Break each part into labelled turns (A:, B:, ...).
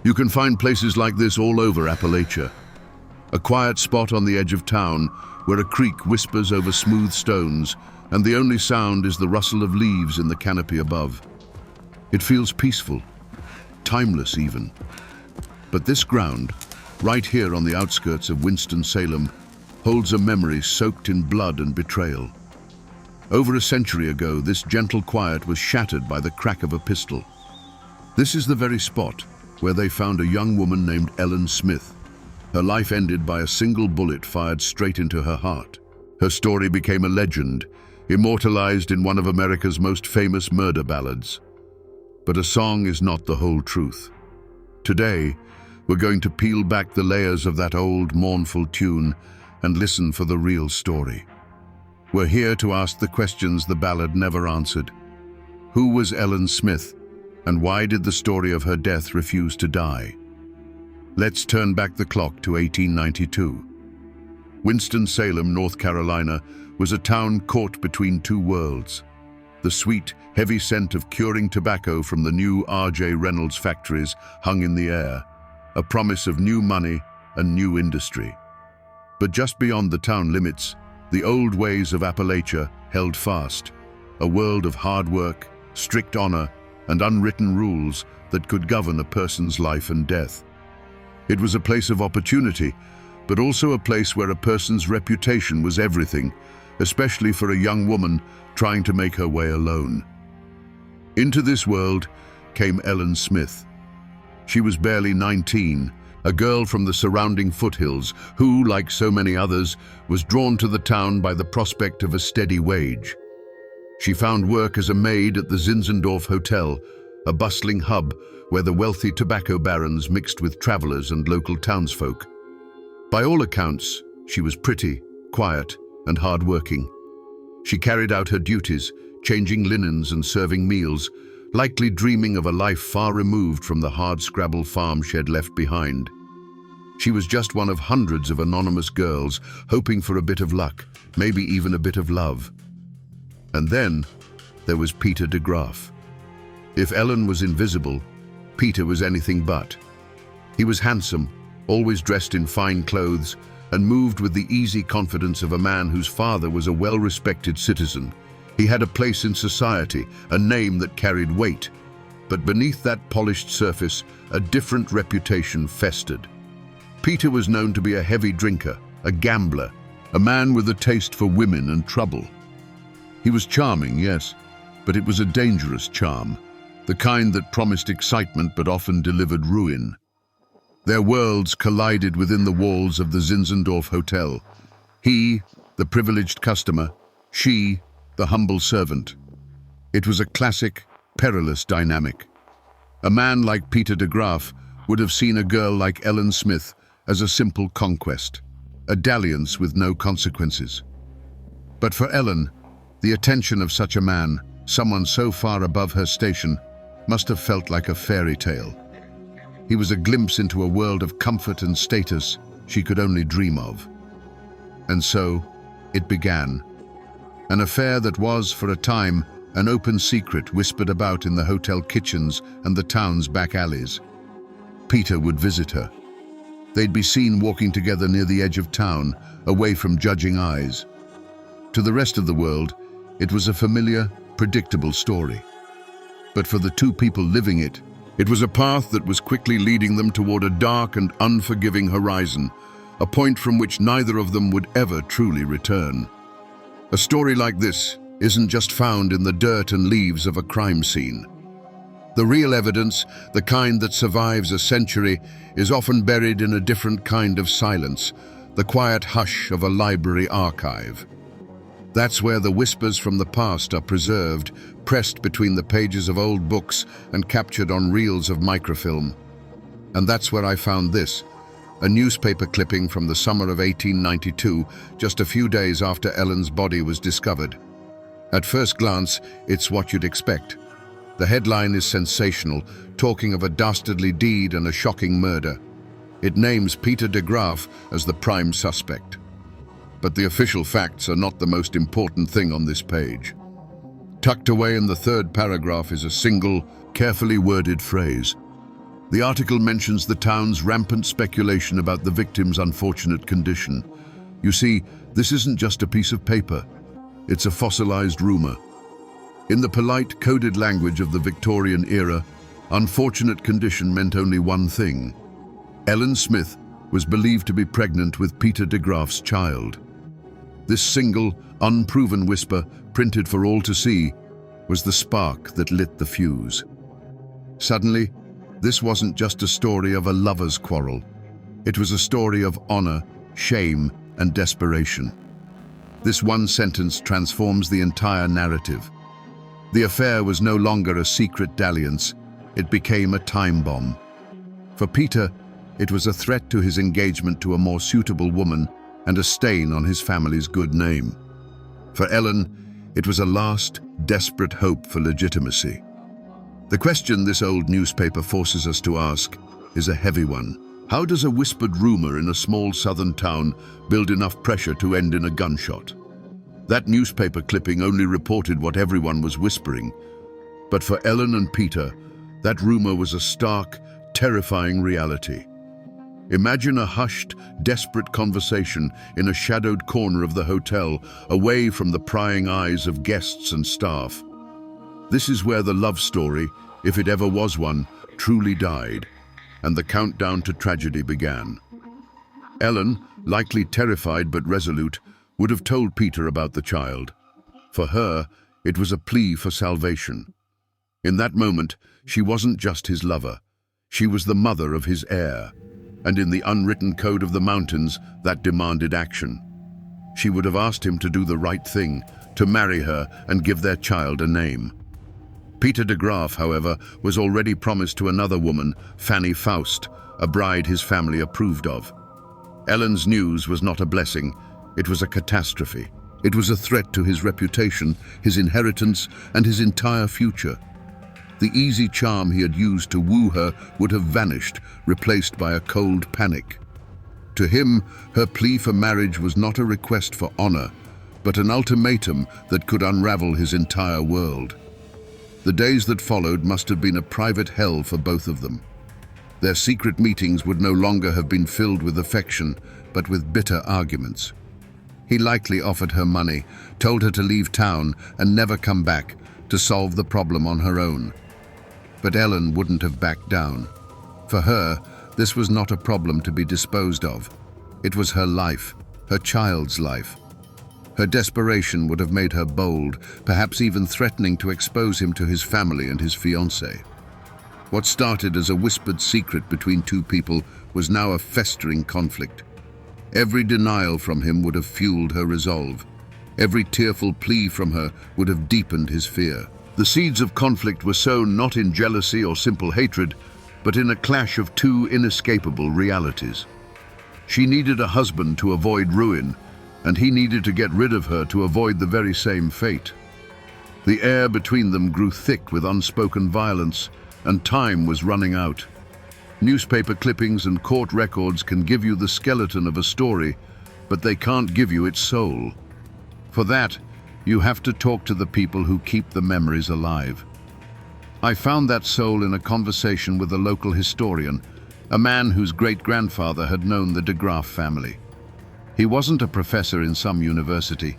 A: You can find places like this all over Appalachia. A quiet spot on the edge of town where a creek whispers over smooth stones and the only sound is the rustle of leaves in the canopy above. It feels peaceful, timeless even. But this ground, right here on the outskirts of Winston-Salem, holds a memory soaked in blood and betrayal. Over a century ago, this gentle quiet was shattered by the crack of a pistol. This is the very spot where they found a young woman named Ellen Smith. Her life ended by a single bullet fired straight into her heart. Her story became a legend, immortalized in one of America's most famous murder ballads. But a song is not the whole truth. Today, we're going to peel back the layers of that old, mournful tune and listen for the real story. We're here to ask the questions the ballad never answered. Who was Ellen Smith, and why did the story of her death refuse to die? Let's turn back the clock to 1892. Winston-Salem, North Carolina, was a town caught between two worlds. The sweet, heavy scent of curing tobacco from the new R.J. Reynolds factories hung in the air, a promise of new money and new industry. But just beyond the town limits, the old ways of Appalachia held fast, a world of hard work, strict honor, and unwritten rules that could govern a person's life and death. It was a place of opportunity, but also a place where a person's reputation was everything, especially for a young woman trying to make her way alone. Into this world came Ellen Smith. She was barely 19, a girl from the surrounding foothills who, like so many others, was drawn to the town by the prospect of a steady wage. She found work as a maid at the Zinzendorf Hotel, a bustling hub where the wealthy tobacco barons mixed with travelers and local townsfolk. By all accounts, she was pretty, quiet, and hard-working. She carried out her duties, changing linens and serving meals, likely dreaming of a life far removed from the hard-scrabble farm she had left behind. She was just one of hundreds of anonymous girls hoping for a bit of luck, maybe even a bit of love. And then there was Peter DeGraff. If Ellen was invisible, Peter was anything but. He was handsome, always dressed in fine clothes, and moved with the easy confidence of a man whose father was a well-respected citizen. He had a place in society, a name that carried weight. But beneath that polished surface, a different reputation festered. Peter was known to be a heavy drinker, a gambler, a man with a taste for women and trouble. He was charming, yes, but it was a dangerous charm, the kind that promised excitement but often delivered ruin. Their worlds collided within the walls of the Zinzendorf Hotel. He, the privileged customer, she, the humble servant. It was a classic, perilous dynamic. A man like Peter DeGraff would have seen a girl like Ellen Smith as a simple conquest, a dalliance with no consequences. But for Ellen, the attention of such a man, someone so far above her station, must have felt like a fairy tale. He was a glimpse into a world of comfort and status she could only dream of. And so, it began. An affair that was, for a time, an open secret whispered about in the hotel kitchens and the town's back alleys. Peter would visit her. They'd be seen walking together near the edge of town, away from judging eyes. To the rest of the world, it was a familiar, predictable story. But for the two people living it, it was a path that was quickly leading them toward a dark and unforgiving horizon, a point from which neither of them would ever truly return. A story like this isn't just found in the dirt and leaves of a crime scene. The real evidence, the kind that survives a century, is often buried in a different kind of silence, the quiet hush of a library archive. That's where the whispers from the past are preserved, pressed between the pages of old books and captured on reels of microfilm. And that's where I found this, a newspaper clipping from the summer of 1892, just a few days after Ellen's body was discovered. At first glance, it's what you'd expect. The headline is sensational, talking of a dastardly deed and a shocking murder. It names Peter DeGraff as the prime suspect. But the official facts are not the most important thing on this page. Tucked away in the third paragraph is a single, carefully worded phrase. The article mentions the town's rampant speculation about the victim's unfortunate condition. You see, this isn't just a piece of paper. It's a fossilized rumor. In the polite, coded language of the Victorian era, unfortunate condition meant only one thing. Ellen Smith was believed to be pregnant with Peter DeGraff's child. This single, unproven whisper, printed for all to see, was the spark that lit the fuse. Suddenly, this wasn't just a story of a lover's quarrel. It was a story of honor, shame, and desperation. This one sentence transforms the entire narrative. The affair was no longer a secret dalliance. It became a time bomb. For Peter, it was a threat to his engagement to a more suitable woman and a stain on his family's good name. For Ellen, it was a last, desperate hope for legitimacy. The question this old newspaper forces us to ask is a heavy one. How does a whispered rumor in a small southern town build enough pressure to end in a gunshot? That newspaper clipping only reported what everyone was whispering. But for Ellen and Peter, that rumor was a stark, terrifying reality. Imagine a hushed, desperate conversation in a shadowed corner of the hotel, away from the prying eyes of guests and staff. This is where the love story, if it ever was one, truly died, and the countdown to tragedy began. Ellen, likely terrified but resolute, would have told Peter about the child. For her, it was a plea for salvation. In that moment, she wasn't just his lover. She was the mother of his heir. And in the unwritten code of the mountains, that demanded action. She would have asked him to do the right thing, to marry her and give their child a name. Peter DeGraff, however, was already promised to another woman, Fanny Faust, a bride his family approved of. Ellen's news was not a blessing, it was a catastrophe. It was a threat to his reputation, his inheritance, and his entire future. The easy charm he had used to woo her would have vanished, replaced by a cold panic. To him, her plea for marriage was not a request for honor, but an ultimatum that could unravel his entire world. The days that followed must have been a private hell for both of them. Their secret meetings would no longer have been filled with affection, but with bitter arguments. He likely offered her money, told her to leave town and never come back, to solve the problem on her own. But Ellen wouldn't have backed down. For her, this was not a problem to be disposed of. It was her life, her child's life. Her desperation would have made her bold, perhaps even threatening to expose him to his family and his fiancée. What started as a whispered secret between two people was now a festering conflict. Every denial from him would have fueled her resolve. Every tearful plea from her would have deepened his fear. The seeds of conflict were sown not in jealousy or simple hatred, but in a clash of two inescapable realities. She needed a husband to avoid ruin, and he needed to get rid of her to avoid the very same fate. The air between them grew thick with unspoken violence, and time was running out. Newspaper clippings and court records can give you the skeleton of a story, but they can't give you its soul. For that, you have to talk to the people who keep the memories alive. I found that soul in a conversation with a local historian, a man whose great-grandfather had known the DeGraff family. He wasn't a professor in some university.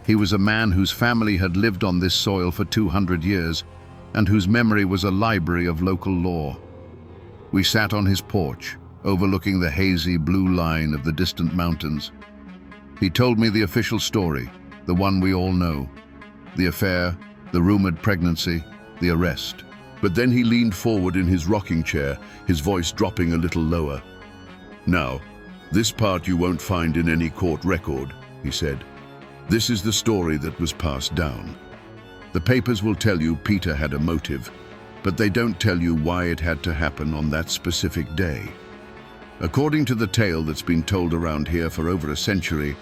A: He was a man whose family had lived on this soil for 200 years, and whose memory was a library of local lore. We sat on his porch, overlooking the hazy blue line of the distant mountains. He told me the official story, the one we all know. The affair, the rumored pregnancy, the arrest. But then he leaned forward in his rocking chair, his voice dropping a little lower. "Now, this part you won't find in any court record," he said. "This is the story that was passed down. The papers will tell you Peter had a motive, but they don't tell you why it had to happen on that specific day. According to the tale that's been told around here for over a century,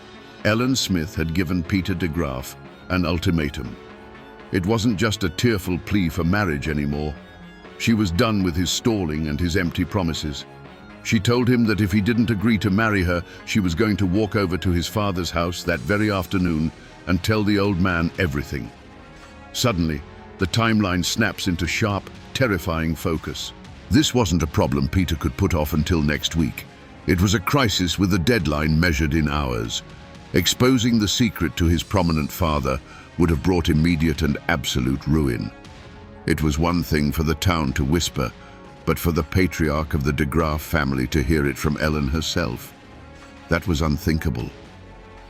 A: Ellen Smith had given Peter DeGraff an ultimatum. It wasn't just a tearful plea for marriage anymore. She was done with his stalling and his empty promises. She told him that if he didn't agree to marry her, she was going to walk over to his father's house that very afternoon and tell the old man everything. Suddenly, the timeline snaps into sharp, terrifying focus. This wasn't a problem Peter could put off until next week. It was a crisis with a deadline measured in hours. Exposing the secret to his prominent father would have brought immediate and absolute ruin. It was one thing for the town to whisper, but for the patriarch of the DeGraff family to hear it from Ellen herself. That was unthinkable.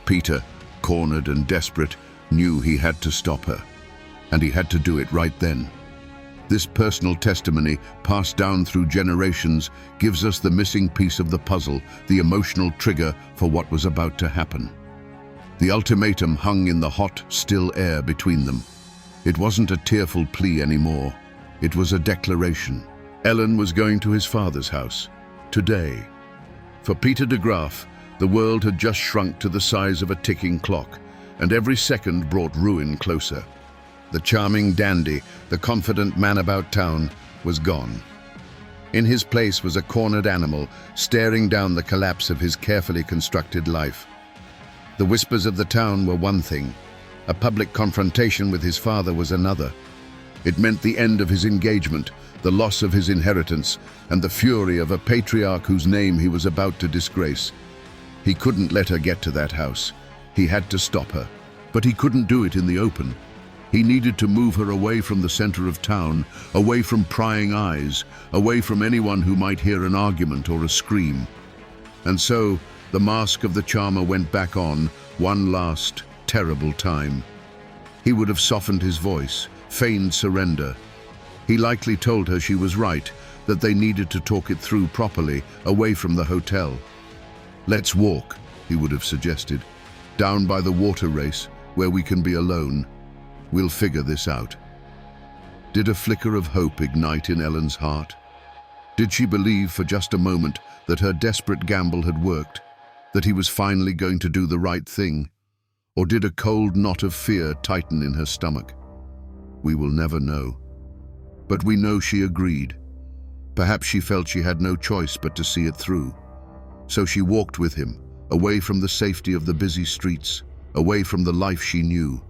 A: Peter, cornered and desperate, knew he had to stop her, and he had to do it right then. This personal testimony, passed down through generations, gives us the missing piece of the puzzle, the emotional trigger for what was about to happen. The ultimatum hung in the hot, still air between them. It wasn't a tearful plea anymore. It was a declaration. Ellen was going to his father's house, today. For Peter DeGraff, the world had just shrunk to the size of a ticking clock, and every second brought ruin closer. The charming dandy, the confident man about town, was gone. In his place was a cornered animal, staring down the collapse of his carefully constructed life. The whispers of the town were one thing. A public confrontation with his father was another. It meant the end of his engagement, the loss of his inheritance, and the fury of a patriarch whose name he was about to disgrace. He couldn't let her get to that house. He had to stop her. But he couldn't do it in the open. He needed to move her away from the center of town, away from prying eyes, away from anyone who might hear an argument or a scream. And so, the mask of the charmer went back on, one last, terrible time. He would have softened his voice, feigned surrender. He likely told her she was right, that they needed to talk it through properly, away from the hotel. "Let's walk," he would have suggested, "down by the water race, where we can be alone. We'll figure this out." Did a flicker of hope ignite in Ellen's heart? Did she believe for just a moment that her desperate gamble had worked, that he was finally going to do the right thing? Or did a cold knot of fear tighten in her stomach? We will never know. But we know she agreed. Perhaps she felt she had no choice but to see it through. So she walked with him, away from the safety of the busy streets, away from the life she knew.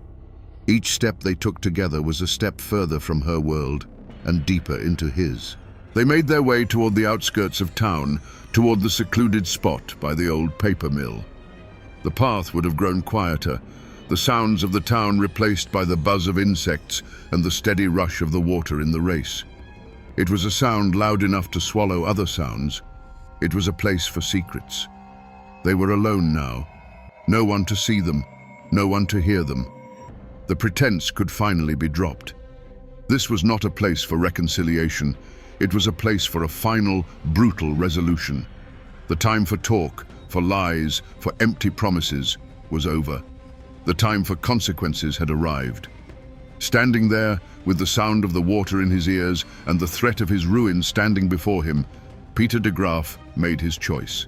A: Each step they took together was a step further from her world and deeper into his. They made their way toward the outskirts of town, toward the secluded spot by the old paper mill. The path would have grown quieter, the sounds of the town replaced by the buzz of insects and the steady rush of the water in the race. It was a sound loud enough to swallow other sounds. It was a place for secrets. They were alone now. No one to see them, no one to hear them. The pretense could finally be dropped. This was not a place for reconciliation. It was a place for a final, brutal resolution. The time for talk, for lies, for empty promises was over. The time for consequences had arrived. Standing there, with the sound of the water in his ears and the threat of his ruin standing before him, Peter DeGraff made his choice.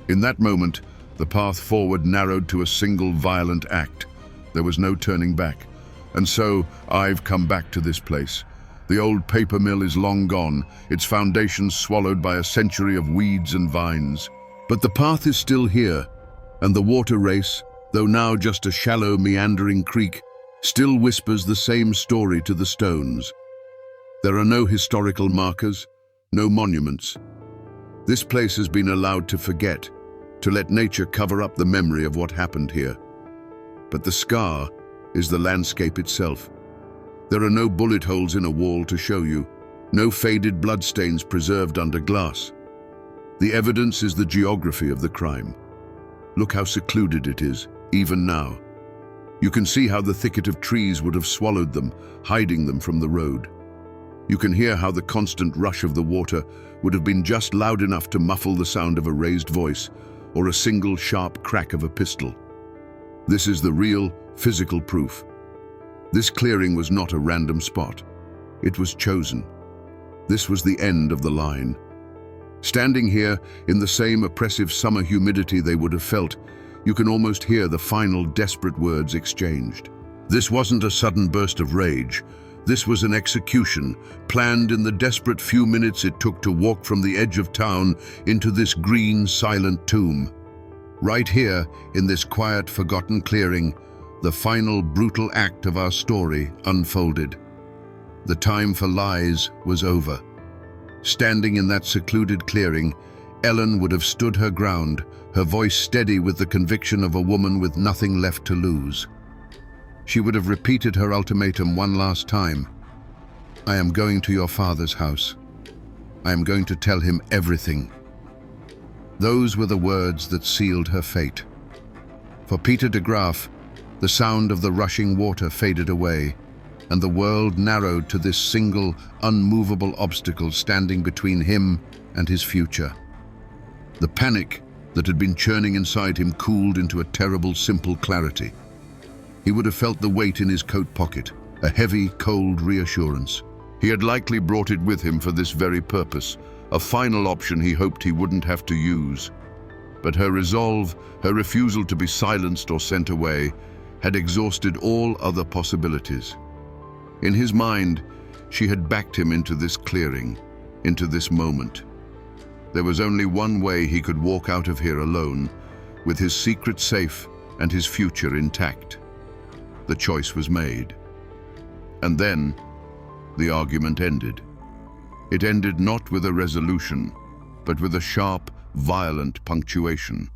A: In that moment, the path forward narrowed to a single violent act. There was no turning back. And so, I've come back to this place. The old paper mill is long gone, its foundations swallowed by a century of weeds and vines. But the path is still here, and the water race, though now just a shallow, meandering creek, still whispers the same story to the stones. There are no historical markers, no monuments. This place has been allowed to forget, to let nature cover up the memory of what happened here. But the scar is the landscape itself. There are no bullet holes in a wall to show you, no faded bloodstains preserved under glass. The evidence is the geography of the crime. Look how secluded it is, even now. You can see how the thicket of trees would have swallowed them, hiding them from the road. You can hear how the constant rush of the water would have been just loud enough to muffle the sound of a raised voice or a single sharp crack of a pistol. This is the real, physical proof. This clearing was not a random spot. It was chosen. This was the end of the line. Standing here, in the same oppressive summer humidity they would have felt, you can almost hear the final desperate words exchanged. This wasn't a sudden burst of rage. This was an execution, planned in the desperate few minutes it took to walk from the edge of town into this green, silent tomb. Right here, in this quiet, forgotten clearing, the final brutal act of our story unfolded. The time for lies was over. Standing in that secluded clearing, Ellen would have stood her ground, her voice steady with the conviction of a woman with nothing left to lose. She would have repeated her ultimatum one last time. I am going to your father's house. I am going to tell him everything. Those were the words that sealed her fate. For Peter DeGraff, the sound of the rushing water faded away, and the world narrowed to this single, unmovable obstacle standing between him and his future. The panic that had been churning inside him cooled into a terrible, simple clarity. He would have felt the weight in his coat pocket, a heavy, cold reassurance. He had likely brought it with him for this very purpose, a final option he hoped he wouldn't have to use. But her resolve, her refusal to be silenced or sent away, had exhausted all other possibilities. In his mind, she had backed him into this clearing, into this moment. There was only one way he could walk out of here alone, with his secret safe and his future intact. The choice was made. And then, the argument ended. It ended not with a resolution, but with a sharp, violent punctuation.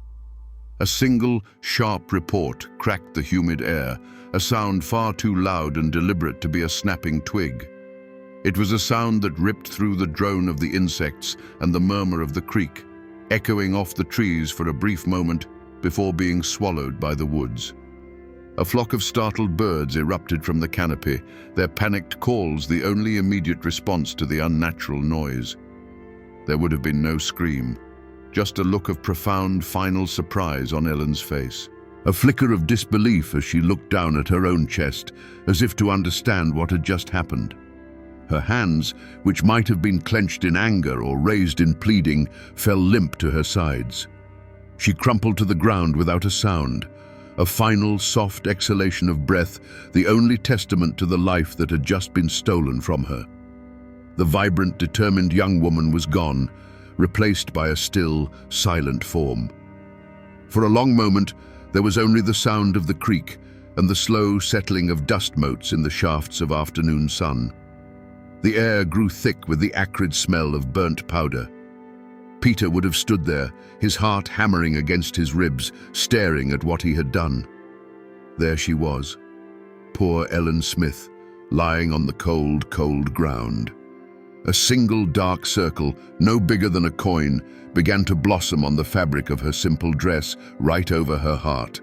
A: A single, sharp report cracked the humid air, a sound far too loud and deliberate to be a snapping twig. It was a sound that ripped through the drone of the insects and the murmur of the creek, echoing off the trees for a brief moment before being swallowed by the woods. A flock of startled birds erupted from the canopy, their panicked calls the only immediate response to the unnatural noise. There would have been no scream, just a look of profound, final surprise on Ellen's face. A flicker of disbelief as she looked down at her own chest, as if to understand what had just happened. Her hands, which might have been clenched in anger or raised in pleading, fell limp to her sides. She crumpled to the ground without a sound, a final, soft exhalation of breath, the only testament to the life that had just been stolen from her. The vibrant, determined young woman was gone, replaced by a still, silent form. For a long moment, there was only the sound of the creek and the slow settling of dust motes in the shafts of afternoon sun. The air grew thick with the acrid smell of burnt powder. Peter would have stood there, his heart hammering against his ribs, staring at what he had done. There she was, poor Ellen Smith, lying on the cold, cold ground. A single dark circle, no bigger than a coin, began to blossom on the fabric of her simple dress right over her heart.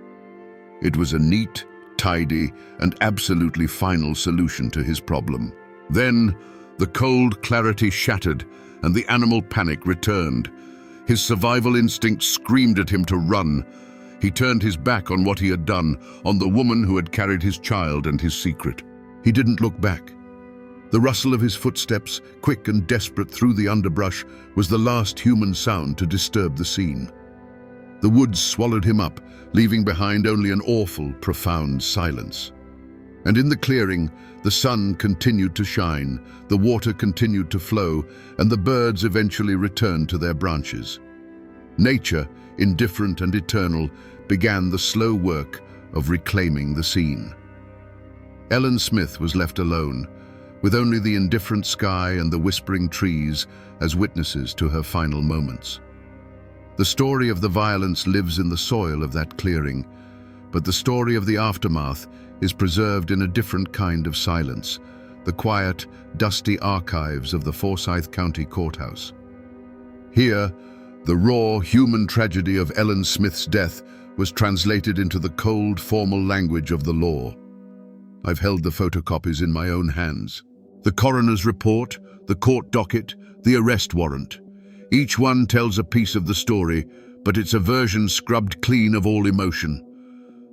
A: It was a neat, tidy, and absolutely final solution to his problem. Then, the cold clarity shattered, and the animal panic returned. His survival instinct screamed at him to run. He turned his back on what he had done, on the woman who had carried his child and his secret. He didn't look back. The rustle of his footsteps, quick and desperate through the underbrush, was the last human sound to disturb the scene. The woods swallowed him up, leaving behind only an awful, profound silence. And in the clearing, the sun continued to shine, the water continued to flow, and the birds eventually returned to their branches. Nature, indifferent and eternal, began the slow work of reclaiming the scene. Ellen Smith was left alone, with only the indifferent sky and the whispering trees as witnesses to her final moments. The story of the violence lives in the soil of that clearing, but the story of the aftermath is preserved in a different kind of silence, the quiet, dusty archives of the Forsyth County Courthouse. Here, the raw, human tragedy of Ellen Smith's death was translated into the cold, formal language of the law. I've held the photocopies in my own hands. The coroner's report, the court docket, the arrest warrant. Each one tells a piece of the story, but it's a version scrubbed clean of all emotion.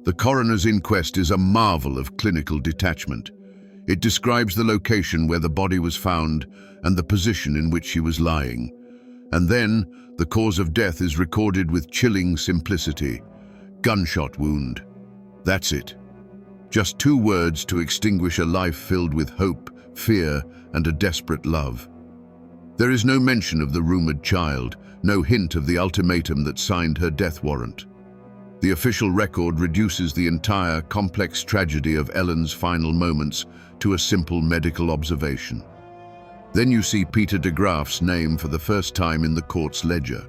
A: The coroner's inquest is a marvel of clinical detachment. It describes the location where the body was found and the position in which she was lying. And then, the cause of death is recorded with chilling simplicity. Gunshot wound. That's it. Just 2 words to extinguish a life filled with hope, fear, and a desperate love. There is no mention of the rumored child, no hint of the ultimatum that signed her death warrant. The official record reduces the entire complex tragedy of Ellen's final moments to a simple medical observation. Then you see Peter DeGraff's name for the first time in the court's ledger.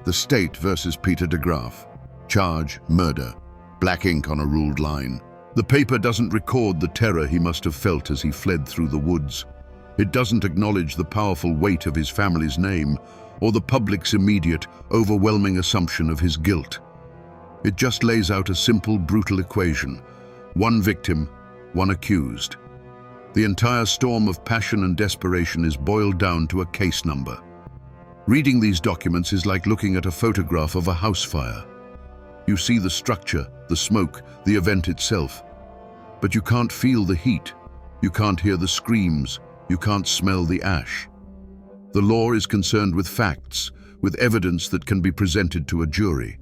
A: The state versus Peter DeGraff. Charge, murder. Black ink on a ruled line. The paper doesn't record the terror he must have felt as he fled through the woods. It doesn't acknowledge the powerful weight of his family's name or the public's immediate, overwhelming assumption of his guilt. It just lays out a simple, brutal equation. One victim, one accused. The entire storm of passion and desperation is boiled down to a case number. Reading these documents is like looking at a photograph of a house fire. You see the structure, the smoke, the event itself. But you can't feel the heat. You can't hear the screams. You can't smell the ash. The law is concerned with facts, with evidence that can be presented to a jury.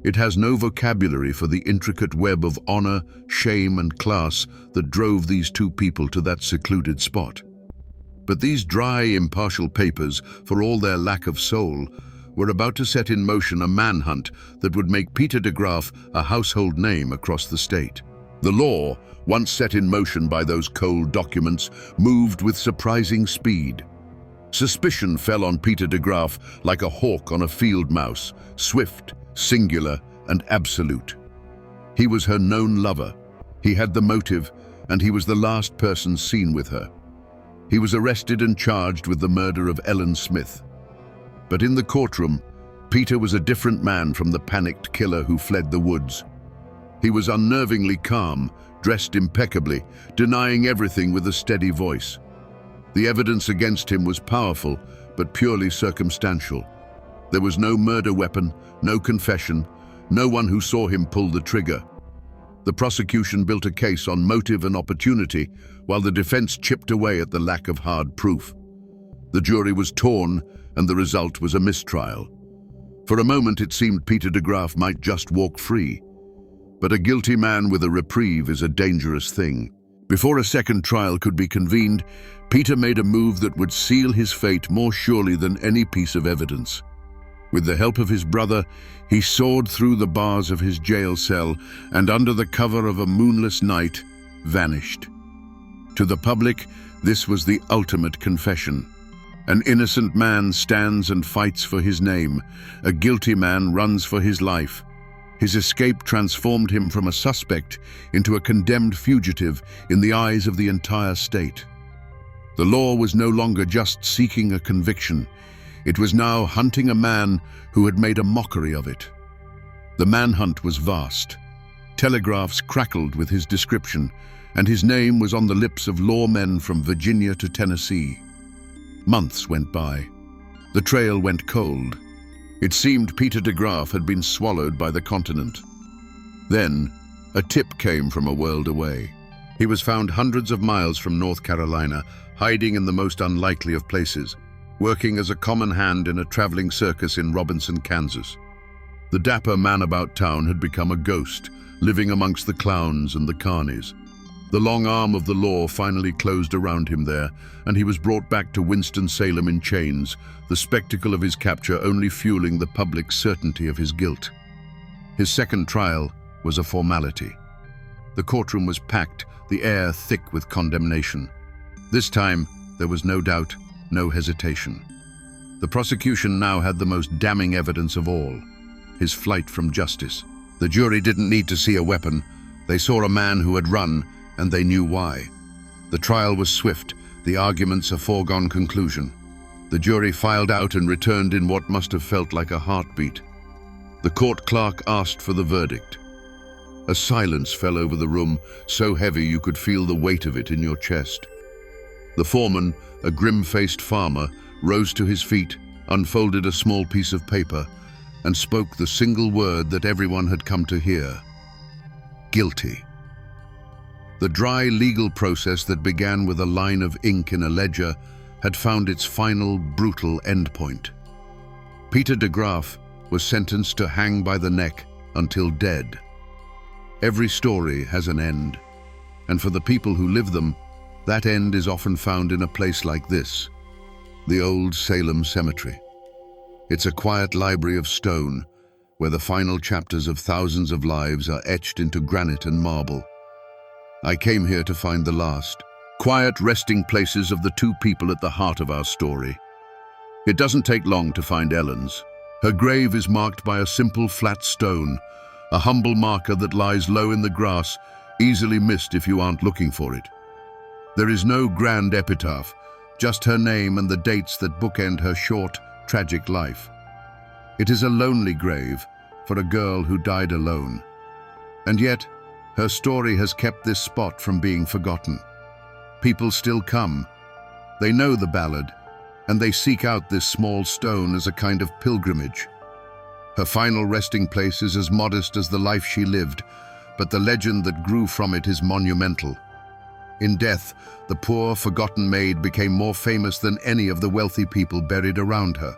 A: It has no vocabulary for the intricate web of honor, shame, and class that drove these two people to that secluded spot. But these dry, impartial papers, for all their lack of soul, were about to set in motion a manhunt that would make Peter DeGraff a household name across the state. The law, once set in motion by those cold documents, moved with surprising speed. Suspicion fell on Peter DeGraff like a hawk on a field mouse, swift, singular, and absolute. He was her known lover. He had the motive, and he was the last person seen with her. He was arrested and charged with the murder of Ellen Smith. But in the courtroom, Peter was a different man from the panicked killer who fled the woods. He was unnervingly calm, dressed impeccably, denying everything with a steady voice. The evidence against him was powerful, but purely circumstantial. There was no murder weapon, no confession, no one who saw him pull the trigger. The prosecution built a case on motive and opportunity, while the defense chipped away at the lack of hard proof. The jury was torn, and the result was a mistrial. For a moment it seemed Peter DeGraff might just walk free. But a guilty man with a reprieve is a dangerous thing. Before a second trial could be convened, Peter made a move that would seal his fate more surely than any piece of evidence. With the help of his brother, he soared through the bars of his jail cell and, under the cover of a moonless night, vanished. To the public, this was the ultimate confession. An innocent man stands and fights for his name. A guilty man runs for his life. His escape transformed him from a suspect into a condemned fugitive in the eyes of the entire state. The law was no longer just seeking a conviction. It was now hunting a man who had made a mockery of it. The manhunt was vast. Telegraphs crackled with his description, and his name was on the lips of lawmen from Virginia to Tennessee. Months went by. The trail went cold. It seemed Peter DeGraff had been swallowed by the continent. Then, a tip came from a world away. He was found hundreds of miles from North Carolina, hiding in the most unlikely of places, working as a common hand in a traveling circus in Robinson, Kansas. The dapper man about town had become a ghost, living amongst the clowns and the carnies. The long arm of the law finally closed around him there, and he was brought back to Winston-Salem in chains, the spectacle of his capture only fueling the public's certainty of his guilt. His second trial was a formality. The courtroom was packed, the air thick with condemnation. This time, there was no doubt, no hesitation. The prosecution now had the most damning evidence of all, his flight from justice. The jury didn't need to see a weapon. They saw a man who had run, and they knew why. The trial was swift, the arguments a foregone conclusion. The jury filed out and returned in what must have felt like a heartbeat. The court clerk asked for the verdict. A silence fell over the room, so heavy you could feel the weight of it in your chest. The foreman, a grim-faced farmer, rose to his feet, unfolded a small piece of paper, and spoke the single word that everyone had come to hear: guilty. The dry legal process that began with a line of ink in a ledger had found its final, brutal endpoint. Peter DeGraff was sentenced to hang by the neck until dead. Every story has an end, and for the people who live them, that end is often found in a place like this, the old Salem Cemetery. It's a quiet library of stone, where the final chapters of thousands of lives are etched into granite and marble. I came here to find the last, quiet resting places of the two people at the heart of our story. It doesn't take long to find Ellen's. Her grave is marked by a simple flat stone, a humble marker that lies low in the grass, easily missed if you aren't looking for it. There is no grand epitaph, just her name and the dates that bookend her short, tragic life. It is a lonely grave for a girl who died alone. And yet, her story has kept this spot from being forgotten. People still come. They know the ballad, and they seek out this small stone as a kind of pilgrimage. Her final resting place is as modest as the life she lived, but the legend that grew from it is monumental. In death, the poor, forgotten maid became more famous than any of the wealthy people buried around her.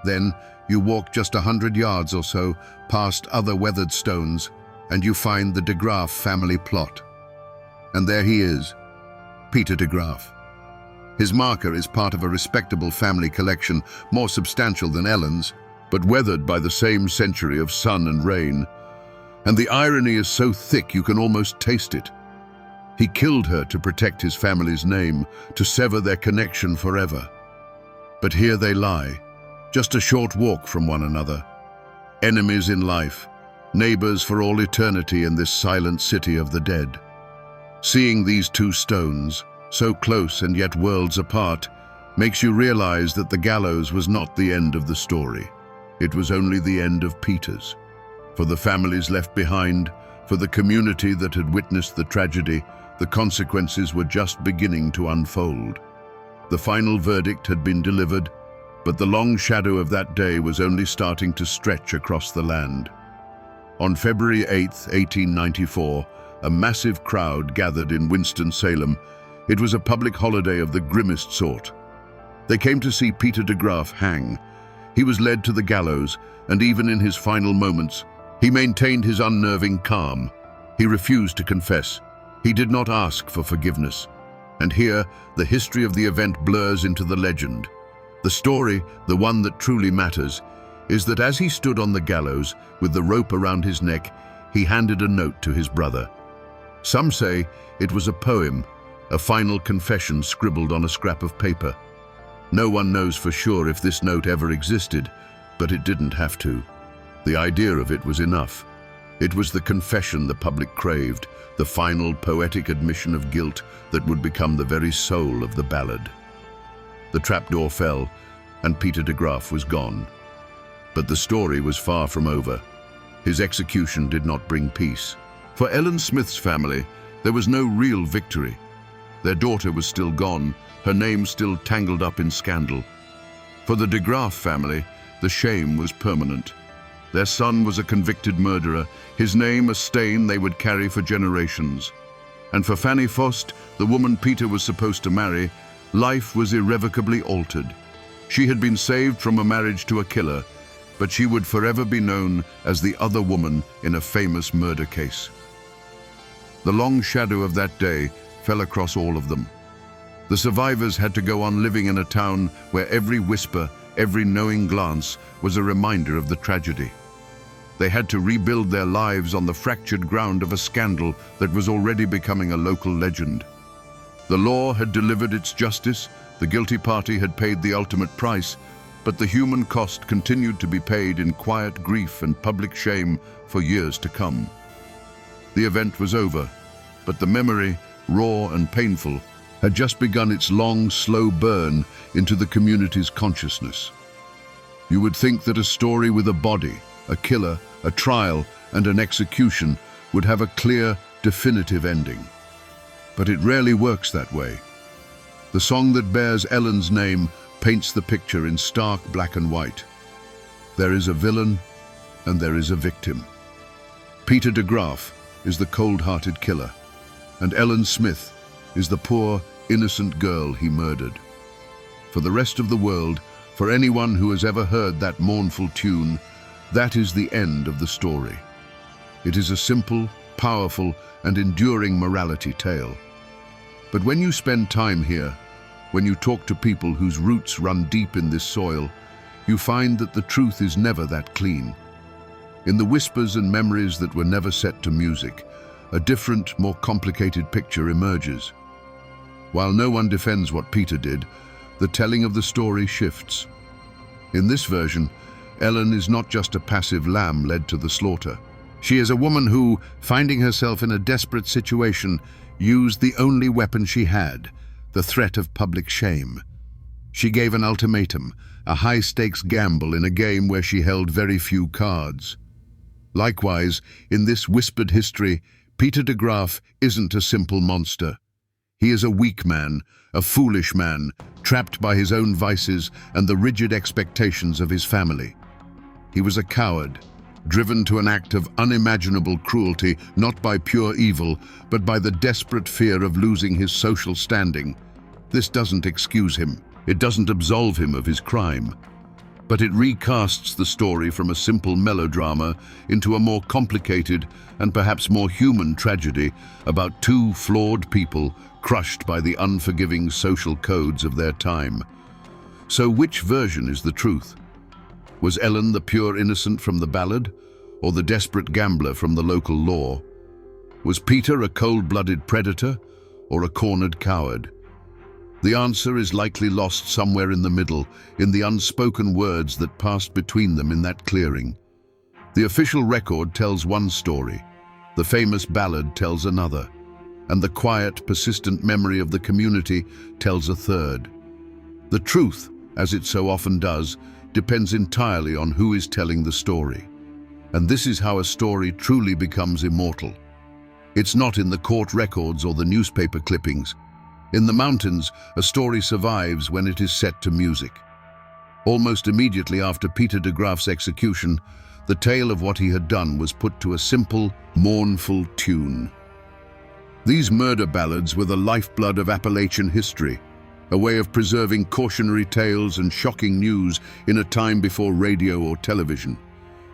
A: Then, you walk just 100 yards or so past other weathered stones, and you find the DeGraff family plot. And there he is, Peter DeGraff. His marker is part of a respectable family collection, more substantial than Ellen's, but weathered by the same century of sun and rain. And the irony is so thick you can almost taste it. He killed her to protect his family's name, to sever their connection forever. But here they lie, just a short walk from one another. Enemies in life, neighbors for all eternity in this silent city of the dead. Seeing these two stones, so close and yet worlds apart, makes you realize that the gallows was not the end of the story. It was only the end of Peter's. For the families left behind, for the community that had witnessed the tragedy, the consequences were just beginning to unfold. The final verdict had been delivered, but the long shadow of that day was only starting to stretch across the land. On February 8, 1894, a massive crowd gathered in Winston-Salem. It was a public holiday of the grimmest sort. They came to see Peter DeGraff hang. He was led to the gallows, and even in his final moments, he maintained his unnerving calm. He refused to confess. He did not ask for forgiveness. And here, the history of the event blurs into the legend. The story, the one that truly matters, is that as he stood on the gallows with the rope around his neck, he handed a note to his brother. Some say it was a poem, a final confession scribbled on a scrap of paper. No one knows for sure if this note ever existed, but it didn't have to. The idea of it was enough. It was the confession the public craved, the final poetic admission of guilt that would become the very soul of the ballad. The trapdoor fell, and Peter DeGraff was gone. But the story was far from over. His execution did not bring peace. For Ellen Smith's family, there was no real victory. Their daughter was still gone, her name still tangled up in scandal. For the DeGraff family, the shame was permanent. Their son was a convicted murderer, his name a stain they would carry for generations. And for Fanny Fost, the woman Peter was supposed to marry, life was irrevocably altered. She had been saved from a marriage to a killer, but she would forever be known as the other woman in a famous murder case. The long shadow of that day fell across all of them. The survivors had to go on living in a town where every whisper, every knowing glance was a reminder of the tragedy. They had to rebuild their lives on the fractured ground of a scandal that was already becoming a local legend. The law had delivered its justice, the guilty party had paid the ultimate price, but the human cost continued to be paid in quiet grief and public shame for years to come. The event was over, but the memory, raw and painful, had just begun its long, slow burn into the community's consciousness. You would think that a story with a body, a killer, a trial, and an execution would have a clear, definitive ending. But it rarely works that way. The song that bears Ellen's name paints the picture in stark black and white. There is a villain, and there is a victim. Peter DeGraff is the cold-hearted killer, and Ellen Smith is the poor, innocent girl he murdered. For the rest of the world, for anyone who has ever heard that mournful tune, that is the end of the story. It is a simple, powerful, and enduring morality tale. But when you spend time here, when you talk to people whose roots run deep in this soil, you find that the truth is never that clean. In the whispers and memories that were never set to music, a different, more complicated picture emerges. While no one defends what Peter did, the telling of the story shifts. In this version, Ellen is not just a passive lamb led to the slaughter. She is a woman who, finding herself in a desperate situation, used the only weapon she had, the threat of public shame. She gave an ultimatum, a high-stakes gamble in a game where she held very few cards. Likewise, in this whispered history, Peter DeGraff isn't a simple monster. He is a weak man, a foolish man, trapped by his own vices and the rigid expectations of his family. He was a coward, driven to an act of unimaginable cruelty, not by pure evil, but by the desperate fear of losing his social standing. This doesn't excuse him. It doesn't absolve him of his crime. But it recasts the story from a simple melodrama into a more complicated and perhaps more human tragedy about two flawed people crushed by the unforgiving social codes of their time. So which version is the truth? Was Ellen the pure innocent from the ballad, or the desperate gambler from the local law? Was Peter a cold-blooded predator, or a cornered coward? The answer is likely lost somewhere in the middle, in the unspoken words that passed between them in that clearing. The official record tells one story, the famous ballad tells another, and the quiet, persistent memory of the community tells a third. The truth, as it so often does, depends entirely on who is telling the story. And this is how a story truly becomes immortal. It's not in the court records or the newspaper clippings. In the mountains, a story survives when it is set to music. Almost immediately after Peter DeGraff's execution, the tale of what he had done was put to a simple, mournful tune. These murder ballads were the lifeblood of Appalachian history, a way of preserving cautionary tales and shocking news in a time before radio or television.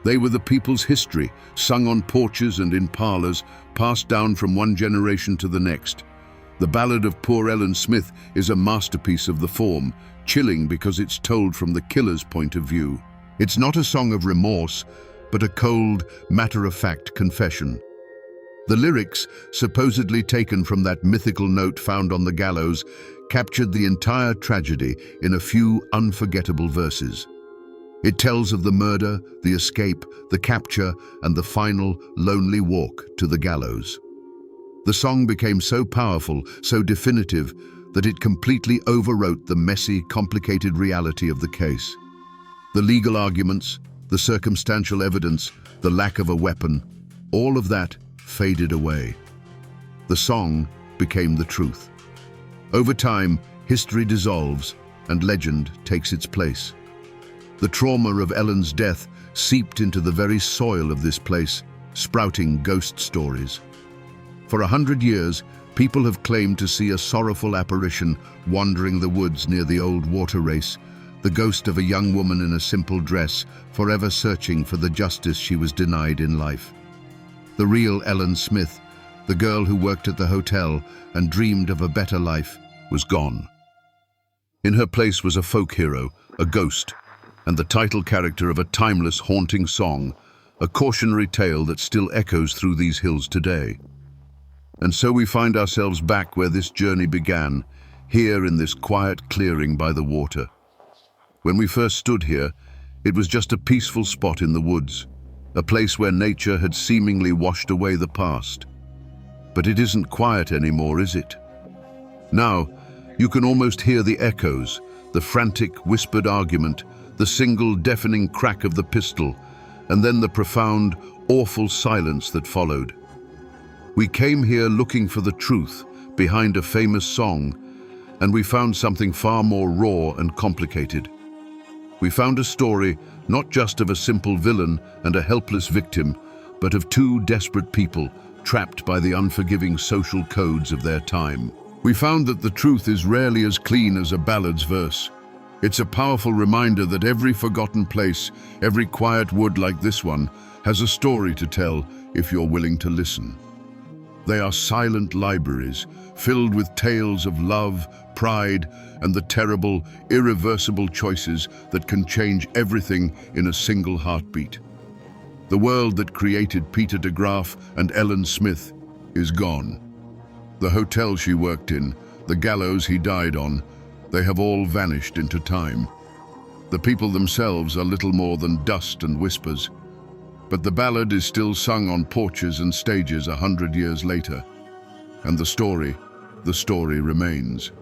A: They were the people's history, sung on porches and in parlors, passed down from one generation to the next. The Ballad of Poor Ellen Smith is a masterpiece of the form, chilling because it's told from the killer's point of view. It's not a song of remorse, but a cold, matter-of-fact confession. The lyrics, supposedly taken from that mythical note found on the gallows, captured the entire tragedy in a few unforgettable verses. It tells of the murder, the escape, the capture, and the final, lonely walk to the gallows. The song became so powerful, so definitive, that it completely overwrote the messy, complicated reality of the case. The legal arguments, the circumstantial evidence, the lack of a weapon, all of that faded away. The song became the truth. Over time, history dissolves and legend takes its place. The trauma of Ellen's death seeped into the very soil of this place, sprouting ghost stories. For 100 years, people have claimed to see a sorrowful apparition wandering the woods near the old water race, the ghost of a young woman in a simple dress, forever searching for the justice she was denied in life. The real Ellen Smith, the girl who worked at the hotel and dreamed of a better life, was gone. In her place was a folk hero, a ghost, and the title character of a timeless, haunting song, a cautionary tale that still echoes through these hills today. And so we find ourselves back where this journey began, here in this quiet clearing by the water. When we first stood here, it was just a peaceful spot in the woods, a place where nature had seemingly washed away the past. But it isn't quiet anymore, is it? Now, you can almost hear the echoes, the frantic, whispered argument, the single deafening crack of the pistol, and then the profound, awful silence that followed. We came here looking for the truth behind a famous song, and we found something far more raw and complicated. We found a story not just of a simple villain and a helpless victim, but of two desperate people trapped by the unforgiving social codes of their time. We found that the truth is rarely as clean as a ballad's verse. It's a powerful reminder that every forgotten place, every quiet wood like this one, has a story to tell if you're willing to listen. They are silent libraries, filled with tales of love, pride, and the terrible, irreversible choices that can change everything in a single heartbeat. The world that created Peter DeGraff and Ellen Smith is gone. The hotel she worked in, the gallows he died on, they have all vanished into time. The people themselves are little more than dust and whispers, but the ballad is still sung on porches and stages 100 years later, and the story remains.